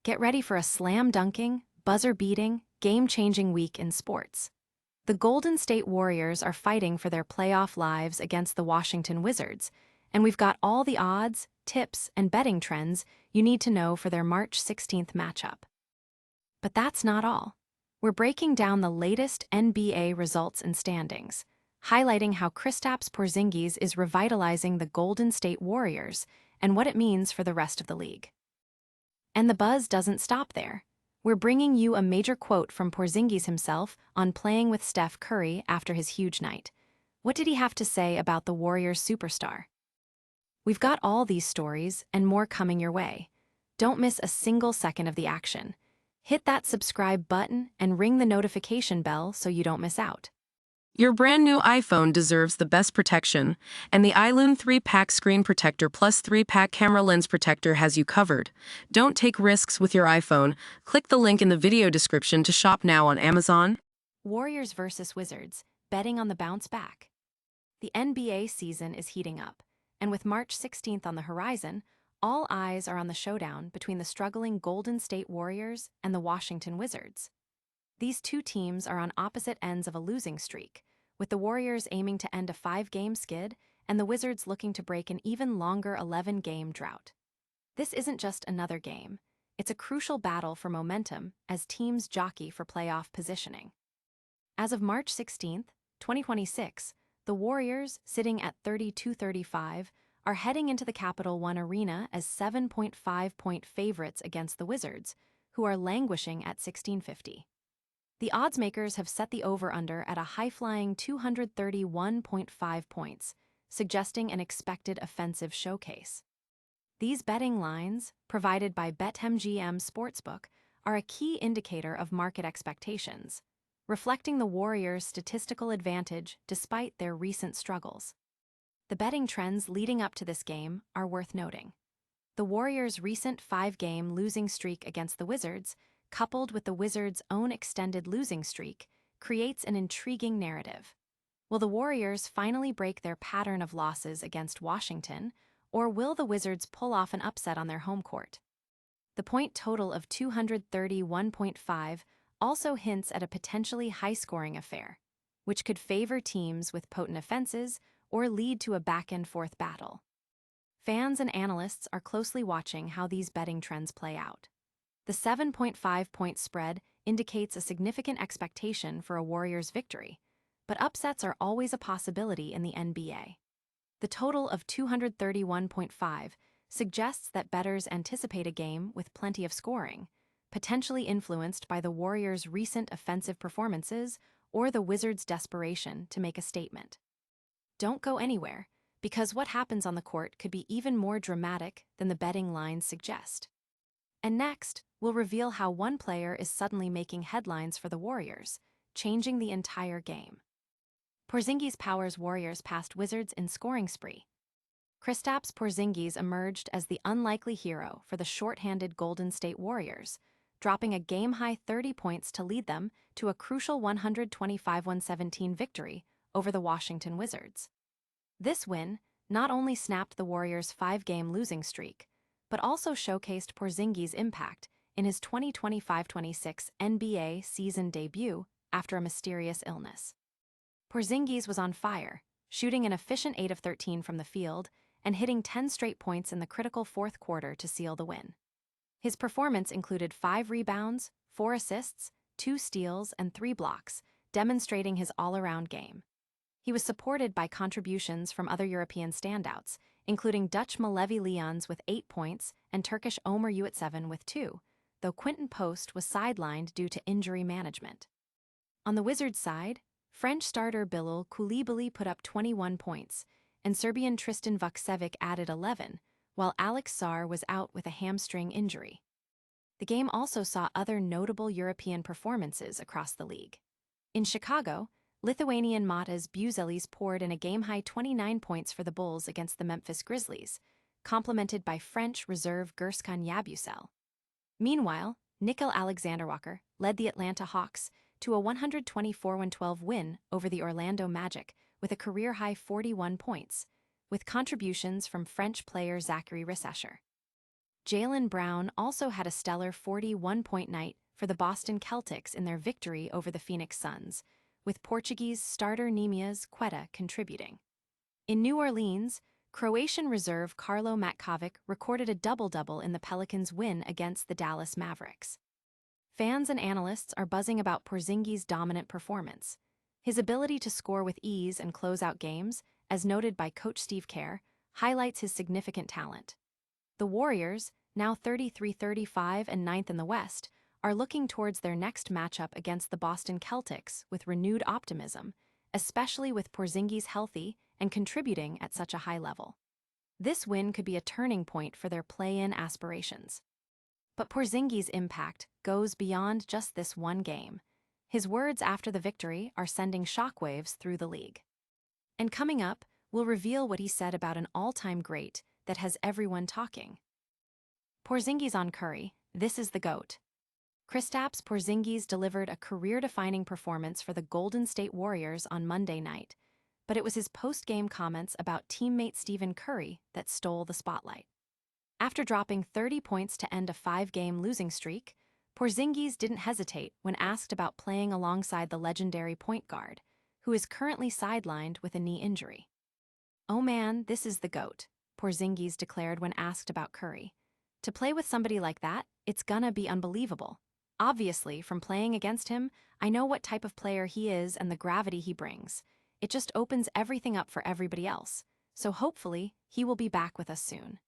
Get ready for a slam-dunking, buzzer-beating, game-changing week in sports. The Golden State Warriors are fighting for their playoff lives against the Washington Wizards, and we've got all the odds, tips, and betting trends you need to know for their March 16th matchup. But that's not all. We're breaking down the latest NBA results and standings, highlighting how Kristaps Porzingis is revitalizing the Golden State Warriors and what it means for the rest of the league. And the buzz doesn't stop there. We're bringing you a major quote from Porzingis himself on playing with Steph Curry after his huge night. What did he have to say about the Warriors superstar? We've got all these stories and more coming your way. Don't miss a single second of the action. Hit that subscribe button and ring the notification bell so you don't miss out. Your brand new iPhone deserves the best protection, and the iLume 3-pack screen protector plus 3-pack camera lens protector has you covered. Don't take risks with your iPhone. Click the link in the video description to shop now on Amazon. Warriors versus Wizards, betting on the bounce back. The NBA season is heating up, and with March 16th on the horizon, all eyes are on the showdown between the struggling Golden State Warriors and the Washington Wizards. These two teams are on opposite ends of a losing streak, with the Warriors aiming to end a 5-game skid and the Wizards looking to break an even longer 11-game drought. This isn't just another game. It's a crucial battle for momentum as teams jockey for playoff positioning. As of March 16th, 2026, the Warriors, sitting at 32-35, are heading into the Capital One Arena as 7.5-point favorites against the Wizards, who are languishing at 1650. The odds makers have set the over-under at a high-flying 231.5 points, suggesting an expected offensive showcase. These betting lines, provided by BetMGM Sportsbook, are a key indicator of market expectations, reflecting the Warriors' statistical advantage despite their recent struggles. The betting trends leading up to this game are worth noting. The Warriors' recent 5-game losing streak against the Wizards, coupled with the Wizards' own extended losing streak, creates an intriguing narrative. Will the Warriors finally break their pattern of losses against Washington, or will the Wizards pull off an upset on their home court? The point total of 231.5 also hints at a potentially high-scoring affair, which could favor teams with potent offenses or lead to a back-and-forth battle. Fans and analysts are closely watching how these betting trends play out. The 7.5-point spread indicates a significant expectation for a Warriors victory, but upsets are always a possibility in the NBA. The total of 231.5 suggests that bettors anticipate a game with plenty of scoring, potentially influenced by the Warriors' recent offensive performances or the Wizards' desperation to make a statement. Don't go anywhere, because what happens on the court could be even more dramatic than the betting lines suggest. And next, we'll reveal how one player is suddenly making headlines for the Warriors, changing the entire game. Porzingis powers Warriors past Wizards in scoring spree. Kristaps Porzingis emerged as the unlikely hero for the short-handed Golden State Warriors, dropping a game-high 30 points to lead them to a crucial 125-117 victory over the Washington Wizards. This win not only snapped the Warriors' 5-game losing streak, but also showcased Porzingis' impact in his 2025-26 NBA season debut after a mysterious illness. Porzingis was on fire, shooting an efficient 8 of 13 from the field and hitting 10 straight points in the critical fourth quarter to seal the win. His performance included 5 rebounds, 4 assists, 2 steals, and 3 blocks, demonstrating his all-around game. He was supported by contributions from other European standouts, including Dutch Malevi Lyons with 8 points and Turkish Omer Yurtseven with 2, though Quinton Post was sidelined due to injury management. On the Wizards' side, French starter Bilal Koulibaly put up 21 points, and Serbian Tristan Vukcevic added 11, while Alex Sarr was out with a hamstring injury. The game also saw other notable European performances across the league. In Chicago, Lithuanian Matas Buzelis poured in a game-high 29 points for the Bulls against the Memphis Grizzlies, complemented by French reserve Gurskan Yabusel. Meanwhile, Nickel Alexander-Walker led the Atlanta Hawks to a 124-112 win over the Orlando Magic with a career-high 41 points, with contributions from French player Zachary Rissesher. Jaylen Brown also had a stellar 41-point night for the Boston Celtics in their victory over the Phoenix Suns, with Portuguese starter Nemias Queta contributing. In New Orleans, Croatian reserve Carlo Matkovic recorded a double-double in the Pelicans' win against the Dallas Mavericks. Fans and analysts are buzzing about Porzingis' dominant performance. His ability to score with ease and close out games, as noted by coach Steve Kerr, highlights his significant talent. The Warriors, now 33-35 and ninth in the West, are looking towards their next matchup against the Boston Celtics with renewed optimism, especially with Porzingis healthy and contributing at such a high level. This win could be a turning point for their play-in aspirations. But Porzingis' impact goes beyond just this one game. His words after the victory are sending shockwaves through the league. And coming up, we'll reveal what he said about an all-time great that has everyone talking. Porzingis on Curry, this is the GOAT. Kristaps Porzingis delivered a career-defining performance for the Golden State Warriors on Monday night, but it was his post-game comments about teammate Stephen Curry that stole the spotlight. After dropping 30 points to end a 5-game losing streak, Porzingis didn't hesitate when asked about playing alongside the legendary point guard, who is currently sidelined with a knee injury. "Oh man, this is the GOAT," Porzingis declared when asked about Curry. "To play with somebody like that, it's gonna be unbelievable. Obviously, from playing against him, I know what type of player he is and the gravity he brings. It just opens everything up for everybody else, so hopefully he will be back with us soon."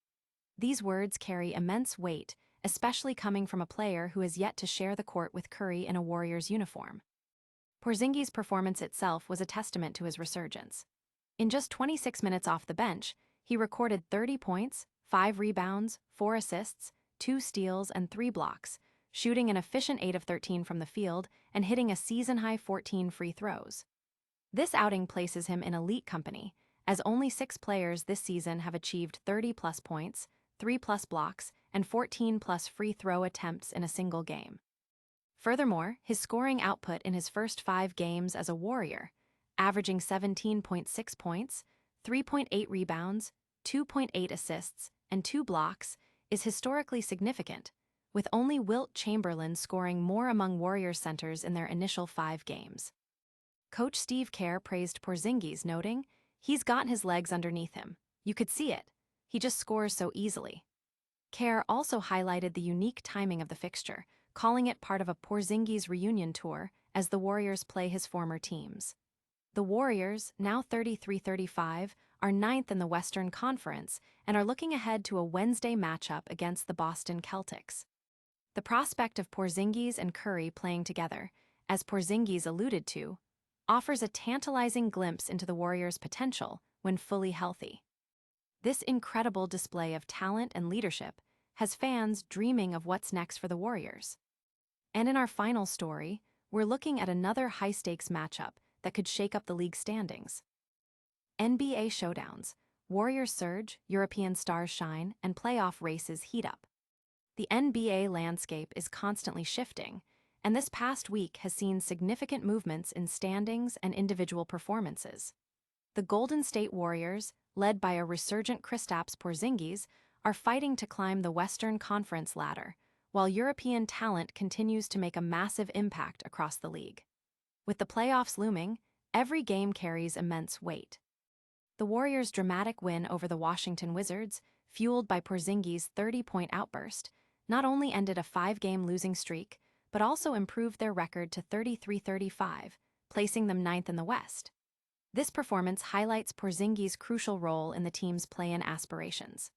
These words carry immense weight, especially coming from a player who has yet to share the court with Curry in a Warriors uniform. Porzingis' performance itself was a testament to his resurgence. In just 26 minutes off the bench, he recorded 30 points, 5 rebounds, 4 assists, 2 steals, and 3 blocks, shooting an efficient 8 of 13 from the field and hitting a season-high 14 free throws. This outing places him in elite company, as only 6 players this season have achieved 30-plus points, 3-plus blocks, and 14-plus free throw attempts in a single game. Furthermore, his scoring output in his first 5 games as a Warrior, averaging 17.6 points, 3.8 rebounds, 2.8 assists, and 2 blocks, is historically significant, with only Wilt Chamberlain scoring more among Warriors centers in their initial 5 games. Coach Steve Kerr praised Porzingis, noting, "He's got his legs underneath him. You could see it. He just scores so easily." Kerr also highlighted the unique timing of the fixture, calling it part of a Porzingis reunion tour as the Warriors play his former teams. The Warriors, now 33-35, are ninth in the Western Conference and are looking ahead to a Wednesday matchup against the Boston Celtics. The prospect of Porzingis and Curry playing together, as Porzingis alluded to, offers a tantalizing glimpse into the Warriors' potential when fully healthy. This incredible display of talent and leadership has fans dreaming of what's next for the Warriors. And in our final story, we're looking at another high-stakes matchup that could shake up the league standings. NBA showdowns, Warriors surge, European stars shine, and playoff races heat up. The NBA landscape is constantly shifting, and this past week has seen significant movements in standings and individual performances. The Golden State Warriors, led by a resurgent Kristaps Porzingis, are fighting to climb the Western Conference ladder, while European talent continues to make a massive impact across the league. With the playoffs looming, every game carries immense weight. The Warriors' dramatic win over the Washington Wizards, fueled by Porzingis' 30-point outburst, not only ended a 5-game losing streak, but also improved their record to 33-35, placing them ninth in the West. This performance highlights Porzingis' crucial role in the team's play-in aspirations.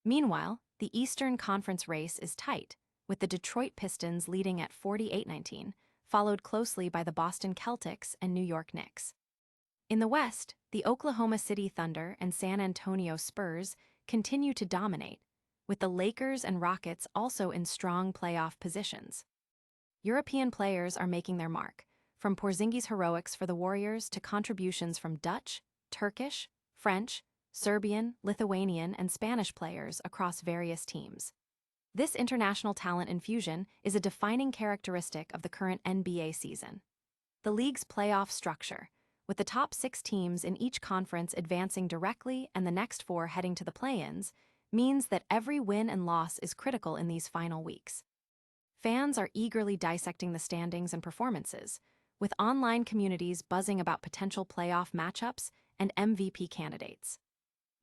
Meanwhile, the Eastern Conference race is tight, with the Detroit Pistons leading at 48-19, followed closely by the Boston Celtics and New York Knicks. In the West, the Oklahoma City Thunder and San Antonio Spurs continue to dominate, with the Lakers and Rockets also in strong playoff positions. European players are making their mark, from Porzingis' heroics for the Warriors to contributions from Dutch, Turkish, French, Serbian, Lithuanian, and Spanish players across various teams. This international talent infusion is a defining characteristic of the current NBA season. The league's playoff structure, with the top 6 teams in each conference advancing directly and the next 4 heading to the play-ins, means that every win and loss is critical in these final weeks. Fans are eagerly dissecting the standings and performances, with online communities buzzing about potential playoff matchups and MVP candidates.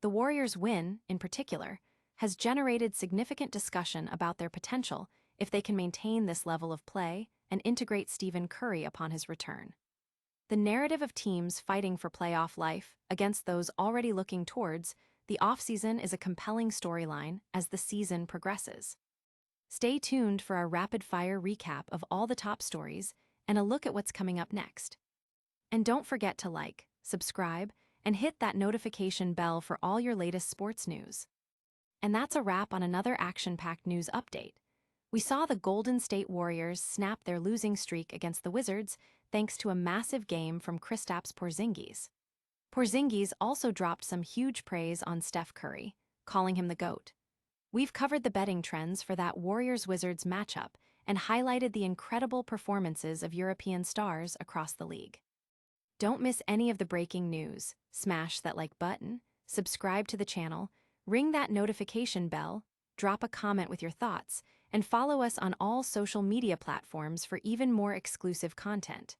The Warriors' win, in particular, has generated significant discussion about their potential if they can maintain this level of play and integrate Stephen Curry upon his return. The narrative of teams fighting for playoff life against those already looking towards the offseason is a compelling storyline as the season progresses. Stay tuned for our rapid-fire recap of all the top stories and a look at what's coming up next. And don't forget to like, subscribe, and hit that notification bell for all your latest sports news. And that's a wrap on another action-packed news update. We saw the Golden State Warriors snap their losing streak against the Wizards thanks to a massive game from Kristaps Porzingis. Porzingis also dropped some huge praise on Steph Curry, calling him the GOAT. We've covered the betting trends for that Warriors-Wizards matchup and highlighted the incredible performances of European stars across the league. Don't miss any of the breaking news. Smash that like button, subscribe to the channel, ring that notification bell, drop a comment with your thoughts, and follow us on all social media platforms for even more exclusive content.